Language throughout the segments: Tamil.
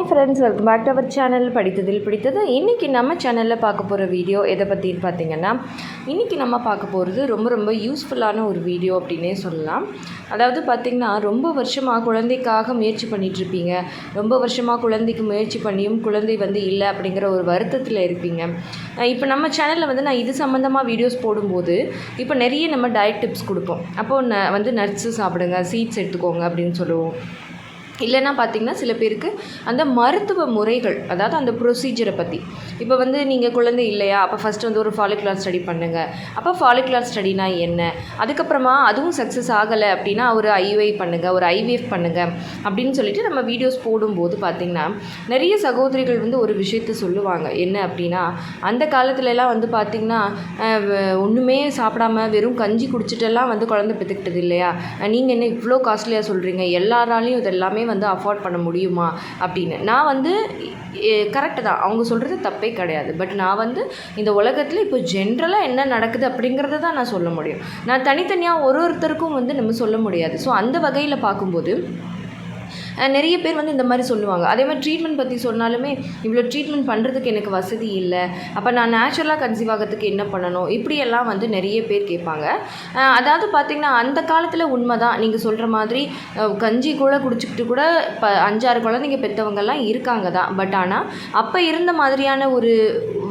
Friends, welcome back to our channel படித்ததில் பிடித்தது. இன்றைக்கி நம்ம சேனலில் பார்க்க போகிற வீடியோ எதை பற்றின்னு பார்த்தீங்கன்னா, இன்றைக்கி நம்ம பார்க்க போகிறது ரொம்ப யூஸ்ஃபுல்லான ஒரு வீடியோ அப்படின்னே சொல்லலாம். அதாவது பார்த்திங்கன்னா, ரொம்ப வருஷமாக குழந்தைக்காக முயற்சி பண்ணிகிட்ருப்பீங்க. ரொம்ப வருஷமாக குழந்தைக்கு முயற்சி பண்ணியும் குழந்தை இல்லை அப்படிங்கிற ஒரு வருத்தத்தில் இருப்பீங்க. இப்போ நம்ம சேனலில் நான் இது சம்மந்தமாக வீடியோஸ் போடும்போது இப்போ நிறைய நம்ம டயட் டிப்ஸ் கொடுப்போம். அப்போது நட்ஸு சாப்பிடுங்க, சீட்ஸ் எடுத்துக்கோங்க அப்படின்னு சொல்லுவோம். இல்லைன்னா பார்த்திங்கன்னா சில பேருக்கு அந்த மருத்துவ முறைகள், அதாவது அந்த ப்ரொசீஜரை பற்றி இப்போ நீங்கள் குழந்தை இல்லையா, அப்போ ஃபஸ்ட்டு ஒரு ஃபாலிகுலர் ஸ்டடி பண்ணுங்கள். அப்போ ஃபாலிகுலர் ஸ்டடினா என்ன, அதுக்கப்புறமா அதுவும் சக்ஸஸ் ஆகலை அப்படின்னா ஒரு ஐயுஐ பண்ணுங்கள், ஒரு ஐவிஎஃப் பண்ணுங்கள் அப்படின்னு சொல்லிட்டு நம்ம வீடியோஸ் போடும்போது பார்த்திங்கன்னா நிறைய சகோதரிகள் ஒரு விஷயத்த சொல்லுவாங்க. என்ன அப்படின்னா, அந்த காலத்துலலாம் பார்த்திங்கன்னா ஒன்றுமே சாப்பிடாம வெறும் கஞ்சி குடிச்சிட்டெல்லாம் குழந்தை பெற்றுக்கிட்டது இல்லையா, நீங்கள் என்ன இவ்வளோ காஸ்ட்லியாக சொல்கிறீங்க, எல்லாராலையும் இதெல்லாமே அஃபோர்ட் பண்ண முடியுமா அப்படின்னு. நான் கரெக்டு தான், அவங்க சொல்கிறது தப்பே கிடையாது. பட் நான் இந்த உலகத்தில் இப்போ ஜென்ரலாக என்ன நடக்குது அப்படிங்கிறத தான் நான் சொல்ல முடியும். நான் தனித்தனியாக ஒருத்தருக்கும் நம்ம சொல்ல முடியாது. ஸோ அந்த வகையில் பார்க்கும்போது நிறைய பேர் இந்த மாதிரி சொல்லுவாங்க. அதே மாதிரி ட்ரீட்மெண்ட் பற்றி சொன்னாலுமே, இவ்வளோ ட்ரீட்மெண்ட் பண்ணுறதுக்கு எனக்கு வசதி இல்லை, அப்போ நான் நேச்சுரலாக கன்சீவ் ஆகிறதுக்கு என்ன பண்ணணும், இப்படியெல்லாம் நிறைய பேர் கேட்பாங்க. அதாவது பார்த்திங்கன்னா அந்த காலத்தில் உண்மை தான், நீங்கள் சொல்கிற மாதிரி கஞ்சி கூட குடிச்சிக்கிட்டு கூட இப்போ 5-6 குழந்தைங்க பெற்றவங்கெல்லாம் இருக்காங்க தான். பட் ஆனால் அப்போ இருந்த மாதிரியான ஒரு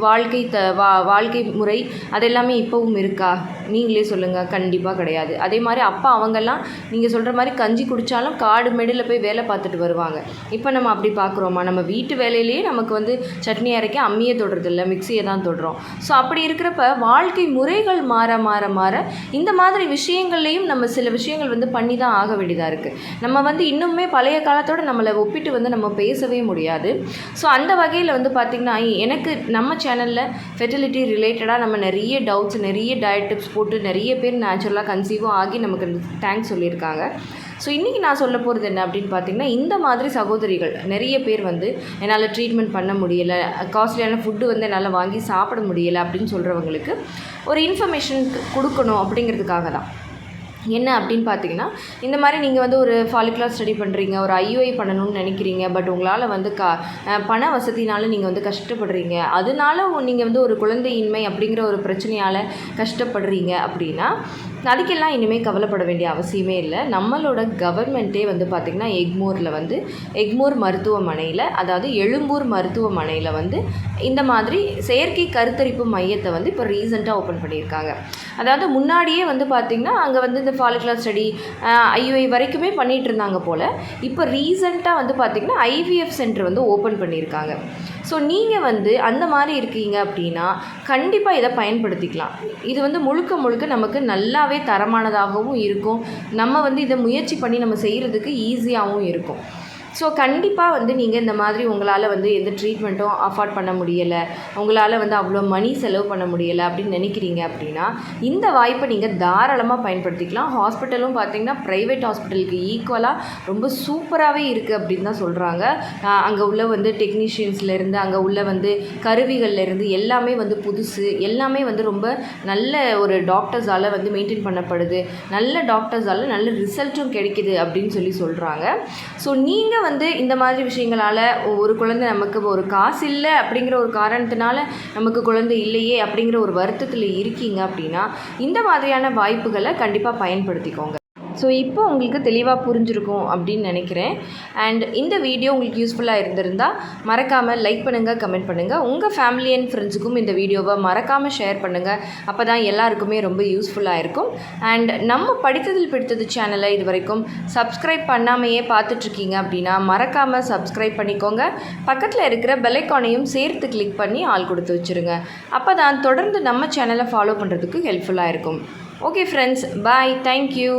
வாழ்க்கை முறை அதெல்லாமே இப்போவும் இருக்கா, நீங்களே சொல்லுங்கள். கண்டிப்பாக கிடையாது. அதே மாதிரி அப்போ அவங்கெல்லாம் நீங்கள் சொல்கிற மாதிரி கஞ்சி குடித்தாலும் காடு மெடில் போய் வேலை பார்த்துட்டு வருவாங்க. இப்போ நம்ம அப்படி பார்க்குறோமா? நம்ம வீட்டு வேலையிலேயே நமக்கு சட்னி அரைக்க அம்மியை தொடுறதில்ல, மிக்சியை தான் தொடுறோம். ஸோ அப்படி இருக்கிறப்ப வாழ்க்கை முறைகள் மாற இந்த மாதிரி விஷயங்கள்லேயும் நம்ம சில விஷயங்கள் பண்ணி தான் ஆக வேண்டியதாக இருக்குது. நம்ம இன்னுமே பழைய காலத்தோடு நம்மளை ஒப்பிட்டு நம்ம பேசவே முடியாது. ஸோ அந்த வகையில் பார்த்திங்கன்னா எனக்கு நம்ம சேனலில் ஃபெர்டிலிட்டி ரிலேட்டடாக நம்ம நிறைய டவுட்ஸ், நிறைய டயட் டிப்ஸ் போட்டு நிறைய பேர் நேச்சுரலாக கன்சீவும் ஆகி நமக்கு தேங்க்ஸ் சொல்லியிருக்காங்க. ஸோ இன்றைக்கி நான் சொல்ல போகிறது என்ன அப்படின்னு பார்த்திங்கன்னா, இந்த மாதிரி சகோதரிகள் நிறைய பேர் என்னால் ட்ரீட்மெண்ட் பண்ண முடியலை, காஸ்ட்லியான ஃபுட்டு என்னால் வாங்கி சாப்பிட முடியலை அப்படின்னு சொல்கிறவங்களுக்கு ஒரு இன்ஃபர்மேஷன் கொடுக்கணும் அப்படிங்கிறதுக்காக தான். என்ன அப்படின்னு பார்த்தீங்கன்னா, இந்த மாதிரி நீங்கள் ஒரு ஃபாலிகுலர் ஸ்டடி பண்ணுறீங்க, ஒரு ஐயுஐ பண்ணணும்னு நினைக்கிறீங்க. பட் உங்களால் பண வசதினால நீங்கள் கஷ்டப்படுறீங்க, அதனால நீங்கள் ஒரு குழந்தையின்மை அப்படிங்கிற ஒரு பிரச்சனையால் கஷ்டப்படுறீங்க அப்படின்னா அதுக்கெல்லாம் இனிமேல் கவலைப்பட வேண்டிய அவசியமே இல்லை. நம்மளோட கவர்மெண்ட்டே பார்த்திங்கன்னா எக்மோர் மருத்துவமனையில், அதாவது எழும்பூர் மருத்துவமனையில் இந்த மாதிரி செயற்கை கருத்தரிப்பு மையத்தை இப்போ ரீசெண்டாக ஓப்பன் பண்ணியிருக்காங்க. அதாவது முன்னாடியே பார்த்திங்கன்னா அங்கே இந்த ஃபாலிகுலர் ஸ்டடி ஐயுஐ வரைக்குமே பண்ணிகிட்டு இருந்தாங்க போல். இப்போ ரீசெண்டாக பார்த்திங்கன்னா ஐவிஎஃப் சென்டர் ஓப்பன் பண்ணியிருக்காங்க. ஸோ நீங்கள் அந்த மாதிரி இருக்கீங்க அப்படின்னா கண்டிப்பாக இதை பயன்படுத்திக்கலாம். இது முழுக்க நமக்கு நல்லாவே தரமானதாகவும் இருக்கும். நம்ம இதை முயற்சி பண்ணி நம்ம செய்கிறதுக்கு ஈஸியாகவும் இருக்கும். ஸோ கண்டிப்பாக நீங்கள் இந்த மாதிரி உங்களால் எந்த ட்ரீட்மெண்ட்டும் அஃபோர்ட் பண்ண முடியலை, உங்களால் அவ்வளோ மணி செலவு பண்ண முடியலை அப்படின்னு நினைக்கிறீங்க அப்படின்னா இந்த வாய்ப்பை நீங்கள் தாராளமாக பயன்படுத்திக்கலாம். ஹாஸ்பிட்டலும் பார்த்திங்கன்னா ப்ரைவேட் ஹாஸ்பிட்டலுக்கு ஈக்குவலாக ரொம்ப சூப்பராகவே இருக்குது அப்படின்னு தான் சொல்கிறாங்க. அங்கே உள்ள டெக்னீஷியன்ஸ்லேருந்து, அங்கே உள்ள கருவிகள்லேருந்து எல்லாமே புதுசு, எல்லாமே ரொம்ப நல்ல ஒரு டாக்டர்ஸால் மெயின்டைன் பண்ணப்படுது, நல்ல டாக்டர்ஸால் நல்ல ரிசல்ட்டும் கிடைக்குது அப்படின்னு சொல்கிறாங்க. ஸோ நீங்கள் இந்த மாதிரி விஷயங்களால் ஒரு குழந்தை நமக்கு ஒரு காசு இல்லை அப்படிங்கிற ஒரு காரணத்தினால நமக்கு குழந்தை இல்லையே அப்படிங்கிற ஒரு வருத்தத்தில் இருக்கீங்க அப்படின்னா இந்த மாதிரியான வாய்ப்புகளை கண்டிப்பாக பயன்படுத்திக்கோங்க. ஸோ இப்போ உங்களுக்கு தெளிவாக புரிஞ்சிருக்கும் அப்படின்னு நினைக்கிறேன். அண்ட் இந்த வீடியோ உங்களுக்கு யூஸ்ஃபுல்லாக இருந்திருந்தால் மறக்காமல் லைக் பண்ணுங்கள், கமெண்ட் பண்ணுங்கள். உங்கள் ஃபேமிலி அண்ட் ஃப்ரெண்ட்ஸுக்கும் இந்த வீடியோவை மறக்காமல் ஷேர் பண்ணுங்கள். அப்போ தான் எல்லாருக்குமே ரொம்ப யூஸ்ஃபுல்லாக இருக்கும். அண்ட் நம்ம படித்ததில் பிடித்தது சேனலை இது வரைக்கும் சப்ஸ்கிரைப் பண்ணாமையே பார்த்துட்ருக்கீங்க அப்படின்னா மறக்காமல் சப்ஸ்கிரைப் பண்ணிக்கோங்க. பக்கத்தில் இருக்கிற பெல் ஐக்கானையும் சேர்த்து கிளிக் பண்ணி ஆள் கொடுத்து வச்சுருங்க. அப்போ தான் தொடர்ந்து நம்ம சேனலை ஃபாலோ பண்ணுறதுக்கு ஹெல்ப்ஃபுல்லாக இருக்கும். ஓகே ஃப்ரெண்ட்ஸ், பாய், தேங்க்யூ.